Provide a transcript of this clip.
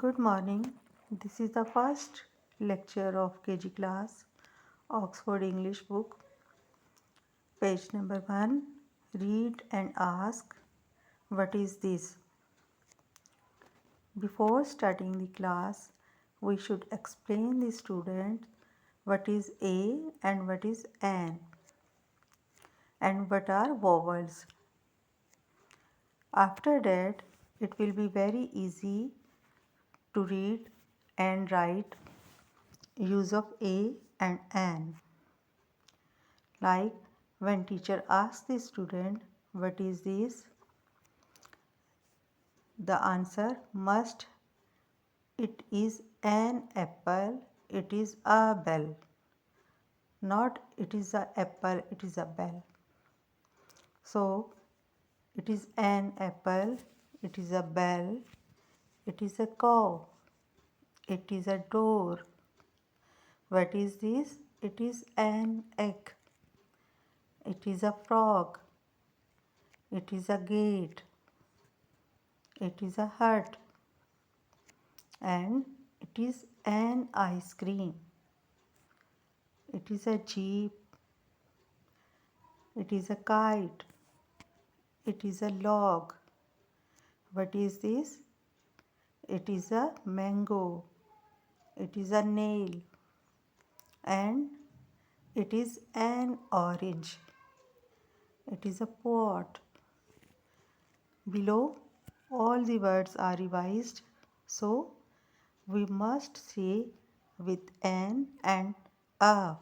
Good morning. This is the first lecture of KG class, Oxford English book, page number 1. Read and ask, what is this? Before starting the class, we should explain the student what is a and what is an and what are vowels. After that, it will be very easy to read and write use of a and an. Like when teacher asks the student, what is this? The answer must, it is an apple, it is a bell. Not it is a apple, it is a bell. So it is an apple, it is a bell, it is a cow, it is a door. What is this? It is an egg. It is a frog. It is a gate. It is a hut. And it is an ice cream. It is a jeep. It is a kite. It is a log. What is this? It is a mango. It is a nail. And it is an orange. It is a pot. Below, all the words are revised, so we must say with an and a.